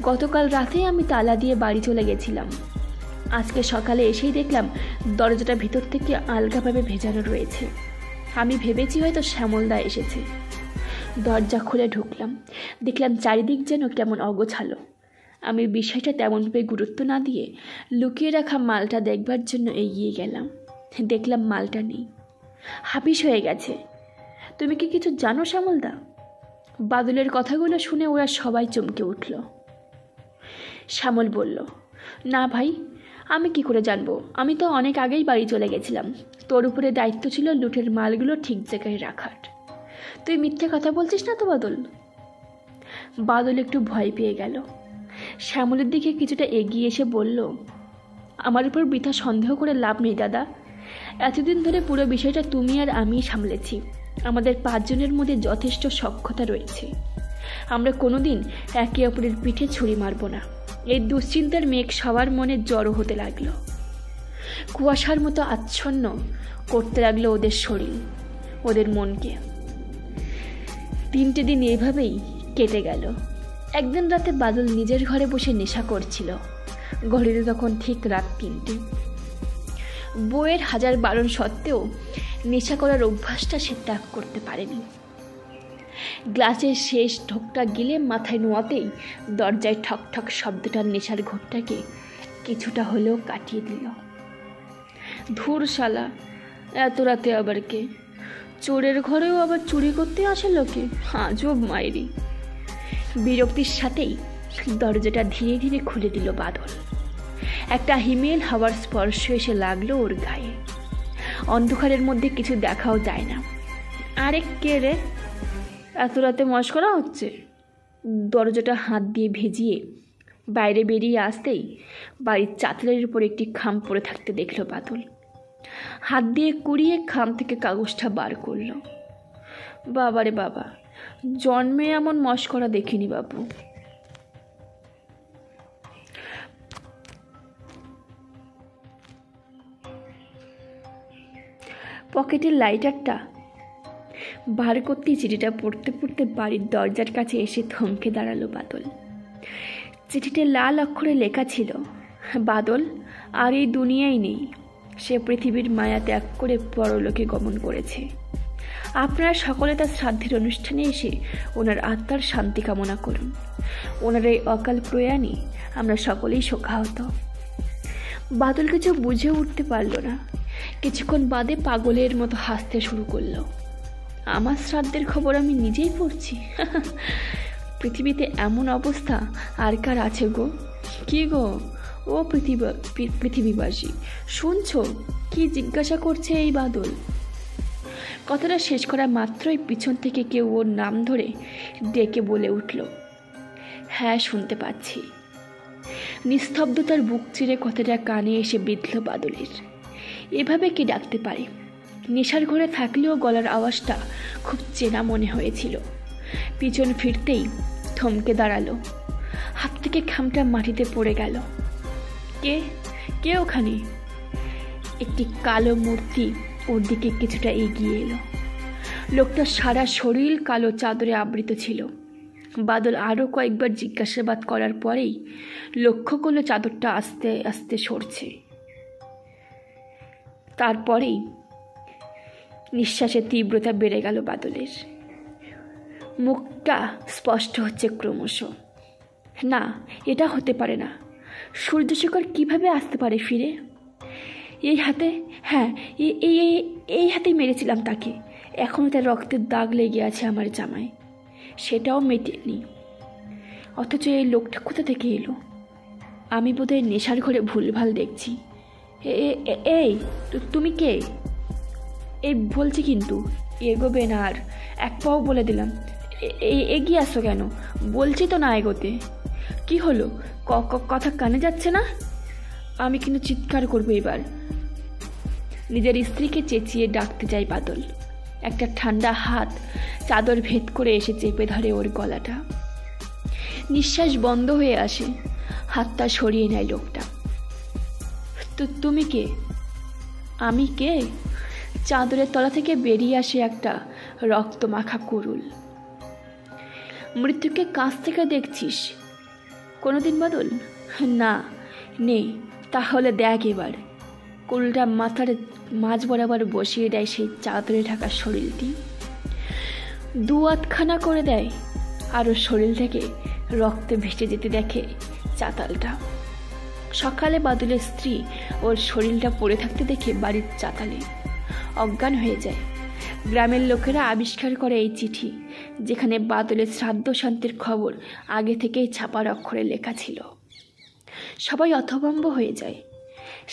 গতকাল রাতে আমি তালা দিয়ে বাড়ি চলে গেছিলাম। আজকে সকালে এসেই দেখলাম দরজাটা ভিতর থেকে আলগাভাবে ভেজানো রয়েছে। আমি ভেবেছি হয়তো শ্যামলদা এসেছে। দরজা খুলে ঢুকলাম, দেখলাম চারিদিক যেন কেমন অগোছালো। আমি বিষয়টা তেমনভাবে গুরুত্ব না দিয়ে লুকিয়ে রাখা মালটা দেখবার জন্য এগিয়ে গেলাম। দেখলাম মালটা নেই, হাপিস হয়ে গেছে। তুমি কি কিছু জানো শ্যামলদা? বাদলের কথাগুলো শুনে ওরা সবাই চমকে উঠল। শ্যামল বলল, না ভাই, আমি কি করে জানবো? আমি তো অনেক আগেই বাড়ি চলে গেছিলাম। তোর উপরে দায়িত্ব ছিল লুটের মালগুলো ঠিক জায়গায় রাখার। তুই মিথ্যে কথা বলছিস না তো বাদল? বাদল একটু ভয় পেয়ে গেল। শ্যামলের দিকে কিছুটা এগিয়ে এসে বলল, আমার উপর বৃথা সন্দেহ করে লাভ নেই দাদা। এতদিন ধরে পুরো বিষয়টা তুমি আর আমি সামলেছি। আমাদের 5 জনের মধ্যে যথেষ্ট সক্ষতা রয়েছে। আমরা কোনোদিন একে অপরের পিঠে ছুরি মারব না। এই দুশ্চিন্তার মেঘ সবার মনে জড়ো হতে লাগলো। কুয়াশার মতো আচ্ছন্ন করতে লাগলো ওদের শরীর, ওদের মনকে। 3টে দিন এইভাবেই কেটে গেল। একদিন রাতে বাদল নিজের ঘরে বসে নেশা করছিল। ঘড়িতে তখন ঠিক রাত 3টে। বউয়ের হাজার বারণ সত্ত্বেও নেশা করার অভ্যাসটা সে ত্যাগ করতে পারেনি। গ্লাসের শেষ ঢোকটা গিলে মাথায় নোয়াতেই দরজায় ঠক ঠক শব্দটা নেশার ঘোরটাকে কিছুটা হলেও কাটিয়ে দিল। ধুর শালা, এত রাতে আবার কে? চোরের ঘরেও আবার চুরি করতে আসে লোকে? আজব মাইরি। বিরক্তির সাথেই দরজাটা ধীরে ধীরে খুলে দিল বাদল। একটা হিমেল হাওয়ার স্পর্শ এসে লাগলো ওর গায়ে। অন্ধকারের মধ্যে কিছু দেখাও যায় না। আরে কে রে? এত রাতে মশকরা হচ্ছে? দরজাটা হাত দিয়ে ভেজিয়ে বাইরে বেরিয়ে আসতেই বাড়ির চাতালের উপর একটি খাম পড়ে থাকতে দেখল বাদল। হাত দিয়ে কুড়িয়ে খাম থেকে কাগজটা বার করল। বাবারে বাবা, জন্মে এমন মশকরা দেখিনি বাবু। পকেটের লাইটারটা বার করতেই চিঠিটা পড়তে পড়তে বাড়ির দরজার কাছে এসে থমকে দাঁড়ালো বাদল। চিঠিতে লাল অক্ষরে লেখা ছিল, বাদল আর এই দুনিয়ায় নেই। সে পৃথিবীর মায়া ত্যাগ করে পরলোকে গমন করেছে। আপনারা সকলে তার শ্রাদ্ধের অনুষ্ঠানে এসে ওনার আত্মার শান্তি কামনা করুন। ওনার এই অকাল প্রয়াণে আমরা সকলেই শোকাহত। বাদল কিছু বুঝে উঠতে পারল না। কিছুক্ষণ বাদে পাগলের মতো হাসতে শুরু করলো। আমার শ্রাদ্ধের খবর আমি নিজেই পড়ছি। পৃথিবীতে এমন অবস্থা আর কার আছে গো? কি গো ও পৃথিবীবাসী, শুনছো কি জিজ্ঞাসা করছে এই বাদল? কথাটা শেষ করা মাত্রই পিছন থেকে কেউ ওর নাম ধরে ডেকে বলে উঠল, হ্যাঁ শুনতে পাচ্ছি। নিস্তব্ধতার বুক চিরে কথাটা কানে এসে বিঁধল বাদলের। এভাবে কি ডাকতে পারে? নেশার ঘরে থাকলেও গলার আওয়াজটা খুব চেনা মনে হয়েছিল। পিছন ফিরতেই থমকে দাঁড়ালো। হাত থেকে খামটা মাটিতে পড়ে গেল। কে কে ওখানে? একটি কালো মূর্তি ওর দিকে কিছুটা এগিয়ে এলো। লোকটার সারা শরীর কালো চাদরে আবৃত ছিল। বাদল আরও কয়েকবার জিজ্ঞাসাবাদ করার পরেই লক্ষ্য করলো চাদরটা আস্তে আস্তে সরছে। তারপরেই নিঃশ্বাসের তীব্রতা বেড়ে গেল বাদলের। মুখটা স্পষ্ট হচ্ছে ক্রমশ। না, এটা হতে পারে না। সূর্যশেখর কিভাবে আসতে পারে ফিরে? এই হাতে? হ্যাঁ, এই হাতেই মেরেছিলাম তাকে। এখনও তার রক্তের দাগ লেগে আছে আমার জামায়, সেটাও মেটেনি। অথচ এই লোকটা কোথা থেকে এলো? আমি বোধহয় নেশার ঘরে ভুলভাল দেখছি। এই তুমি কে? এই বলছি কিন্তু এগোবে না, আর এক পাও বলে দিলাম। এগিয়ে আসো কেন? বলছি তো না এগোতে। কি হলো? কথা কানে যাচ্ছে না? আমি কিন্তু চিৎকার করবো এবার। নিজের স্ত্রীকে চেঁচিয়ে ডাকতে যায় বাদল। একটা ঠান্ডা হাত চাদর ভেদ করে এসে চেপে ধরে ওর গলাটা। নিঃশ্বাস বন্ধ হয়ে আসে, হাতটা সরিয়ে নেয় লোকটা। তুমি কে? আমি কে? চাদরের তলা থেকে বেরিয়ে আসে একটা রক্ত মাখা কুরুল। মৃত্যুকে কাছ থেকে দেখছিস কোনোদিন বাদল? না, নেই। তাহলে দেখ এবার। কুরুলটা মাথার মাঝ বরাবর বসিয়ে দেয় সেই চাদরে ঢাকা শরীরটি, দু আধখানা করে দেয়, আর ওর শরীর থেকে রক্তে ভেসে যেতে দেখে চাতালটা। সকালে বাদলের স্ত্রী ওর শরীরটা পড়ে থাকতে দেখে বাড়ির চাতালে অজ্ঞান হয়ে যায়। গ্রামের লোকেরা আবিষ্কার করে এই চিঠি, যেখানে বাদলের শ্রাদ্ধ শান্তির খবর আগে থেকেই ছাপার অক্ষরে লেখা ছিল। সবাই হতভম্ব হয়ে যায়।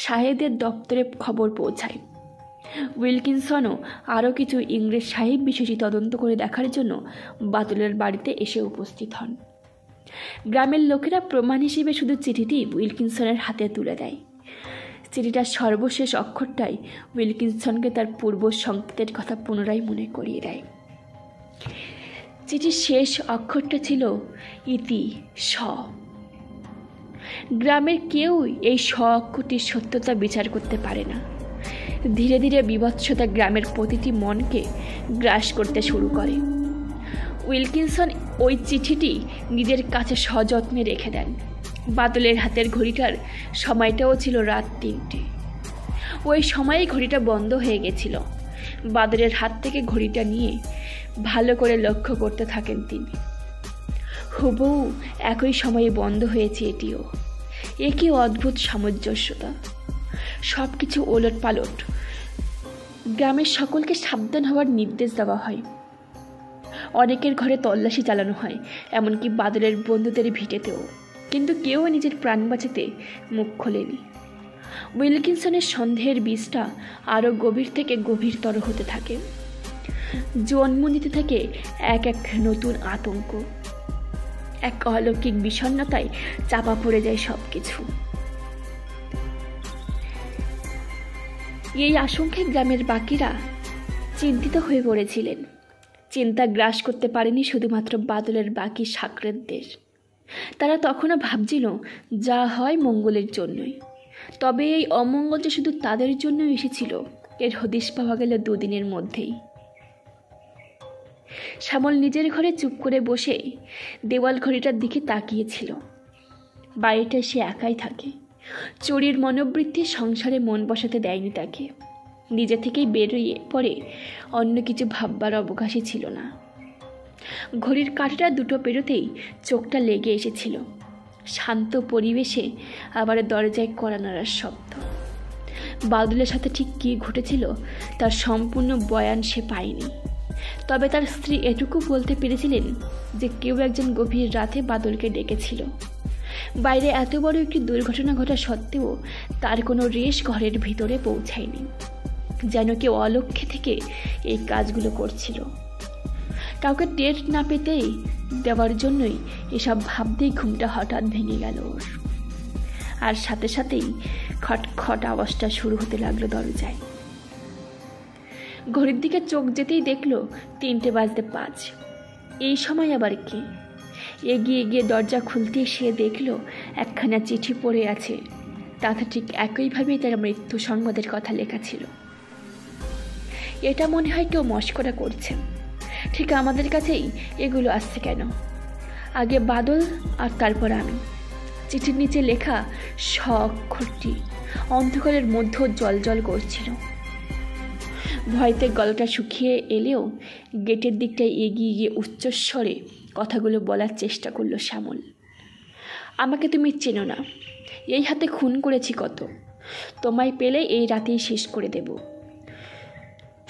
সাহেবদের দপ্তরে খবর পৌঁছায়। উইলকিনসনও আরও কিছু ইংরেজ সাহেব বিষয়টি তদন্ত করে দেখার জন্য বাদলের বাড়িতে এসে উপস্থিত হন। গ্রামের লোকেরা প্রমাণ হিসেবে শুধু চিঠিটি উইলকিনসনের হাতে তুলে দেয়। চিঠিটার সর্বশেষ অক্ষরটাই উইলকিনসনকে তার পূর্ব সংকেতের কথা পুনরায় মনে করিয়ে দেয়। চিঠির শেষ অক্ষরটা ছিল ইতি স। গ্রামের কেউ এই স অক্ষরটির সত্যতা বিচার করতে পারে না। ধীরে ধীরে বিভৎসতা গ্রামের প্রতিটি মনকে গ্রাস করতে শুরু করে। উইলকিনসন ওই চিঠিটি নিজের কাছে সযত্নে রেখে দেন। বাদলের হাতের ঘড়িটার সময়টাও ছিল রাত 3টে। ওই সময়ে ঘড়িটা বন্ধ হয়ে গেছিল। বাদলের হাত থেকে ঘড়িটা নিয়ে ভালো করে লক্ষ্য করতে থাকেন তিনি। হুবহু একই সময়ে বন্ধ হয়েছে এটিও। এ কি অদ্ভুত সামঞ্জস্যতা! সব কিছু ওলট পালট। গ্রামের সকলকে সাবধান হওয়ার নির্দেশ দেওয়া হয়। অনেকের ঘরে তল্লাশি চালানো হয়, এমনকি বাদলের বন্ধুদের ভিটেতেও, কিন্তু কেউ নিজের প্রাণ বাঁচাতে মুখ খোলেনি। উইলকিনসনের সন্দেহের বীজটা আরও গভীর থেকে গভীরতর হতে থাকে। জন্ম নিতে থাকে এক এক নতুন আতঙ্ক। এক অলৌকিক বিষণ্ণতায় চাপা পড়ে যায় সব কিছু। এই আশঙ্কায় গ্রামের বাকিরা চিন্তিত হয়ে পড়েছিলেন। চিন্তা গ্রাস করতে পারেনি শুধুমাত্র বাদলের বাকি সাকরেতদের। তারা তখনও ভাবছিল যা হয় মঙ্গলের জন্যই। তবে এই অমঙ্গল যে শুধু তাদের জন্য এসেছিল, এর হদিশ পাওয়া গেল 2 দিনের মধ্যেই। শ্যামল নিজের ঘরে চুপ করে বসে দেওয়াল ঘড়িটার দিকে তাকিয়েছিল। বাড়িটায় সে একাই থাকে। চুরির মনোবৃত্তি সংসারে মন বসাতে দেয়নি তাকে। নিজে থেকেই বেরিয়ে পড়ে অন্য কিছু ভাববার অবকাশই ছিল না। ঘড়ির কাঁটাটা 2টো পেরোতেই চোখটা লেগে এসেছিল। শান্ত পরিবেশে আবার দরজায় কড়া নাড়ার শব্দ। বাদলের সাথে ঠিক কী ঘটেছিল তার সম্পূর্ণ বয়ান সে পায়নি। তবে তার স্ত্রী এটুকু বলতে পেরেছিলেন যে কেউ একজন গভীর রাতে বাদলকে ডেকেছিল। বাইরে এত বড় একটি দুর্ঘটনা ঘটা সত্ত্বেও তার কোনো রেশ ঘরের ভিতরে পৌঁছায়নি, যেন কেউ অলক্ষ্যে থেকে এই কাজগুলো করছিল। কাউকে টের না পেতেই দেওয়ার জন্যই এসব ভাবতেই ঘুমটা হঠাৎ ভেঙে গেল ওর। আর সাথে সাথেই খটখট আওয়াজটা শুরু হতে লাগলো দরজায়। ঘড়ির দিকে চোখ যেতেই দেখলো 3:05। এই সময় আবার কে? এগিয়ে গিয়ে দরজা খুলতেই সে দেখলো একখানা চিঠি পড়ে আছে। তাতে ঠিক একইভাবেই তার মৃত্যু সংবাদের কথা লেখা ছিল। এটা মনে হয় কেউ মশকরা করছে। ঠিক আমাদের কাছেই এগুলো আসছে কেন? আগে বাদল আর তারপর আমি। চিঠির নিচে লেখা স অক্ষরটি অন্ধকারের মধ্যে জল করছিল। ভয়তে গলাটা শুকিয়ে এলেও গেটের দিকটায় এগিয়ে গিয়ে উচ্চস্বরে কথাগুলো বলার চেষ্টা করলো শ্যামল। আমাকে তুমি চেনো না। এই হাতে খুন করেছি কত। তোমায় পেলে এই রাতেই শেষ করে দেব।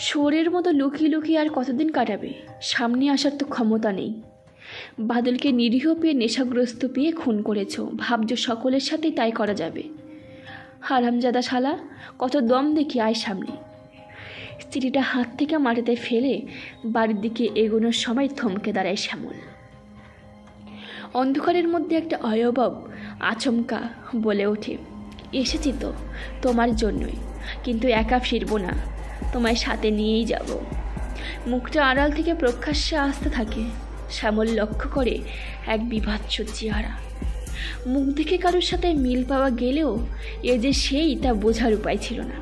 শোরের মতো লুকিয়ে লুকিয়ে আর কতদিন কাটাবে? সামনে আসার তো ক্ষমতা নেই। বাদলকে নিরীহ পেয়ে, নেশাগ্রস্ত পেয়ে খুন করেছ, ভাবছো সকলের সাথেই তাই করা যাবে। হারামজাদা শালা, কত দম দেখি, আয় সামনে। চিঠিটা হাত থেকে মাটিতে ফেলে বাড়ির দিকে এগোনোর সময় থমকে দাঁড়ায় শ্যামল। অন্ধকারের মধ্যে একটা অয়বব আচমকা বলে ওঠে, এসেছি তো তোমার জন্যই, কিন্তু একা ফিরবো না, তোমায় সাথে নিয়েই যাব। মুখটা আড়াল থেকে প্রকাশ্যে আসতে থাকে। শ্যামল লক্ষ্য করে এক বিভৎস চেহারা। মুখ দেখে কারোর সাথে মিল পাওয়া গেলেও এ যে সেই তা বোঝার উপায় ছিল না।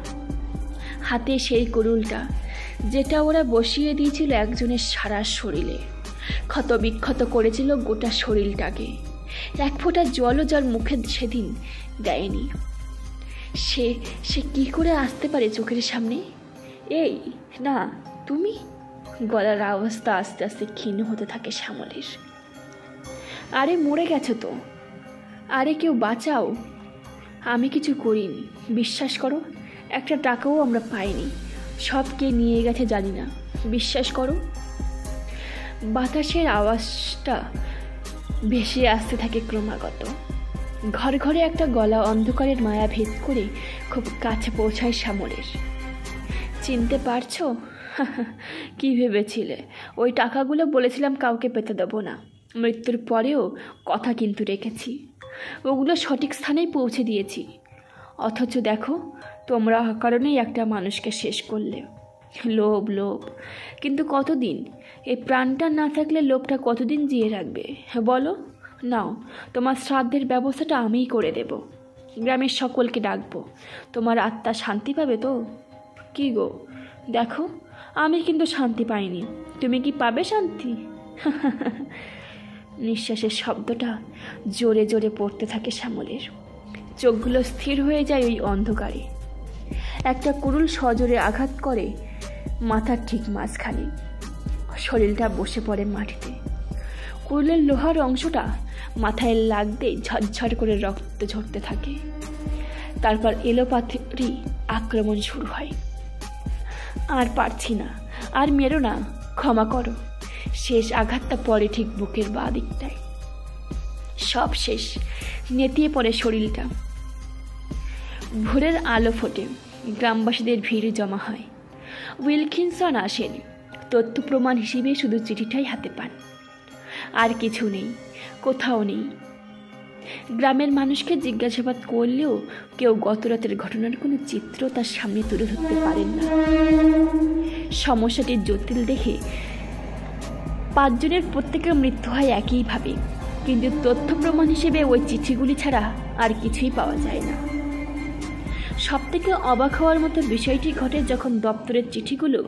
হাতে সেই কুড়ুলটা, যেটা ওরা বসিয়ে দিয়েছিল একজনের সারা শরীরে, ক্ষত বিক্ষত করেছিল গোটা শরীরটাকে। এক ফোঁটা জলও যার মুখে সেদিন দেয়নি। সে কি করে আসতে পারে চোখের সামনে? এই না, তুমি? গলার অবস্থা আস্তে আস্তে ক্ষীণ হতে থাকে শ্যামলের। আরে মরে গেছো তো, আরে কেউ বাঁচাও। আমি কিছু করিনি, বিশ্বাস করো। একটা টাকাও আমরা পাইনি, সব কে নিয়ে গেছে জানি না, বিশ্বাস করো। বাতাসের আওয়াজটা ভেসে আসতে থাকে ক্রমাগত। ঘরে ঘরে একটা গলা অন্ধকারের মায়া ভেদ করে খুব কাছে পৌঁছায় শ্যামলের। চিনতে পারছো? কি ভেবেছিলে? ওই টাকাগুলো বলেছিলাম কাউকে পেতে দেবো না। মৃত্যুর পরেও কথা কিন্তু রেখেছি, ওগুলো সঠিক স্থানেই পৌঁছে দিয়েছি। অথচ দেখো, তোমরা কারণেই একটা মানুষকে শেষ করলে। লোভ লোভ, কিন্তু কতদিন? এই প্রাণটা না থাকলে লোভটা কতদিন জিয়ে রাখবে বলো? নাও, তোমার শ্রাদ্ধের ব্যবস্থাটা আমিই করে দেব। গ্রামের সকলকে ডাকবো, তোমার আত্মা শান্তি পাবে তো? কি গো, দেখো আমি কিন্তু শান্তি পাইনি, তুমি কি পাবে শান্তি? নিঃশ্বাসের শব্দটা জোরে জোরে পড়তে থাকে শ্যামলের। চোখগুলো স্থির হয়ে যায় ওই অন্ধকারে। একটা কুড়ুল সজোরে আঘাত করে মাথার ঠিক মাঝখানে। শরীরটা বসে পড়ে মাটিতে। কুড়ুলের লোহার অংশটা মাথায় লাগতে ঝরঝর করে রক্ত ঝরতে থাকে। তারপর এলোপাথারি আক্রমণ শুরু হয়। আর পারছি না, আর মেরো না, ক্ষমা করো। শেষ আঘাতটা পড়ে ঠিক বুকের বাঁ দিকটায়। সব শেষ, নেতিয়ে পড়ে শরীরটা। ভোরের আলো ফোটে, গ্রামবাসীদের ভিড় জমা হয়। উইলকিনসন আসেন, তথ্য প্রমাণ হিসেবে শুধু চিঠিটাই হাতে পান, আর কিছু নেই, কোথাও নেই। গ্রামের মানুষকে জিজ্ঞাসাবাদ করলেও কেউ গত রাতের ঘটনার কোনো চিত্র তার সামনে তুলে ধরতে পারেন না। সমস্যাটির জটিল দেখে 5 জনের প্রত্যেকের মৃত্যু হয় একইভাবে, কিন্তু তথ্য প্রমাণ হিসেবে ওই চিঠিগুলি ছাড়া আর কিছুই পাওয়া যায় না। সবথেকে অবাক হওয়ার মতো বিষয়টি ঘটে যখন দপ্তরের চিঠিগুলো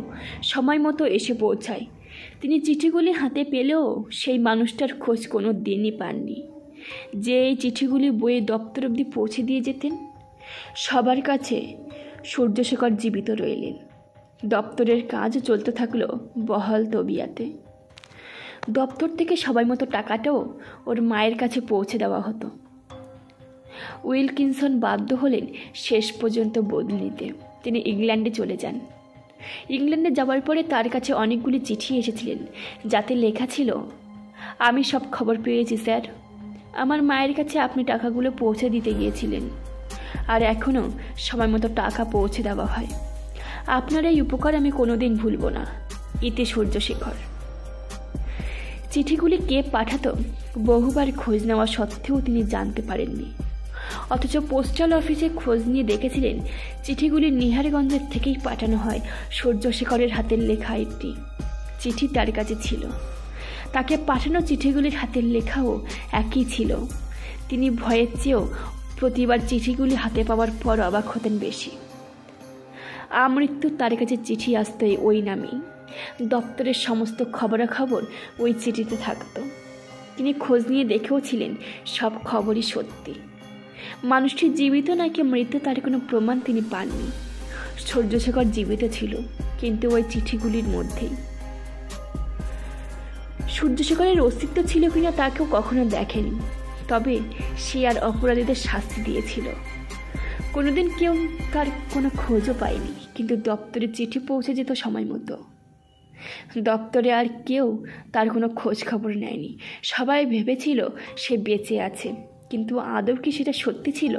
সময় মতো এসে পৌঁছায়। তিনি চিঠিগুলি হাতে পেলেও সেই মানুষটার খোঁজ কোনো দিনই পাননি, যে এই চিঠিগুলি বইয়ে দপ্তর অবধি পৌঁছে দিয়ে যেতেন। সবার কাছে সূর্যশেখর জীবিত রইলেন। দপ্তরের কাজও চলতে থাকলো বহাল তবিয়াতে। দপ্তর থেকে সবাই মতো টাকাটাও ওর মায়ের কাছে পৌঁছে দেওয়া হতো। উইলকিনসন বাধ্য হলেন শেষ পর্যন্ত বদলি নিতে। তিনি ইংল্যান্ডে চলে যান। ইংল্যান্ডে যাওয়ার পরে তার কাছে অনেকগুলি চিঠি এসেছিলেন, যাতে লেখা ছিল, আমি সব খবর পেয়েছি স্যার। আমার মায়ের কাছে আপনি টাকাগুলো পৌঁছে দিতে গিয়েছিলেন, আর এখনও সময় মতো টাকা পৌঁছে দেওয়া হয়। আপনার এই উপকার আমি কোনোদিন ভুলব না। ইতি সূর্যশেখর। চিঠিগুলি কে পাঠাতো বহুবার খোঁজ নেওয়া সত্ত্বেও তিনি জানতে পারেননি। অথচ পোস্টাল অফিসে খোঁজ নিয়ে দেখেছিলেন চিঠিগুলি নিহারগঞ্জের থেকেই পাঠানো হয়। সূর্যশেখরের হাতের লেখা একটি চিঠি তার কাছে ছিল। তাকে পাঠানো চিঠিগুলির হাতের লেখাও একই ছিল। তিনি ভয়ের চেয়েও প্রতিবার চিঠিগুলি হাতে পাওয়ার পর অবাক হতেন বেশি। আমৃত্যু তার কাছে চিঠি আসতো ওই নামেই। দপ্তরের সমস্ত খবরাখবর ওই চিঠিতে থাকত। তিনি খোঁজ নিয়ে দেখেওছিলেন সব খবরই সত্যি। মানুষটি জীবিত নাকি মৃত তার কোনো প্রমাণ তিনি পাননি। সূর্যশেখর জীবিত ছিল, কিন্তু ওই চিঠিগুলির মধ্যেই। সূর্যশেখরের অস্তিত্ব ছিল কিনা তা কেউ কখনো দেখেনি, তবে সে আর অপরাধীদের শাস্তি দিয়েছিল। কোনোদিন কেউ তার কোনো খোঁজও পায়নি, কিন্তু দপ্তরে চিঠি পৌঁছে যেত সময় মতো। দপ্তরে আর কেউ তার কোনো খোঁজ খবর নেয়নি। সবাই ভেবেছিল সে বেঁচে আছে, কিন্তু আদৌ কি সেটা সত্যি ছিল?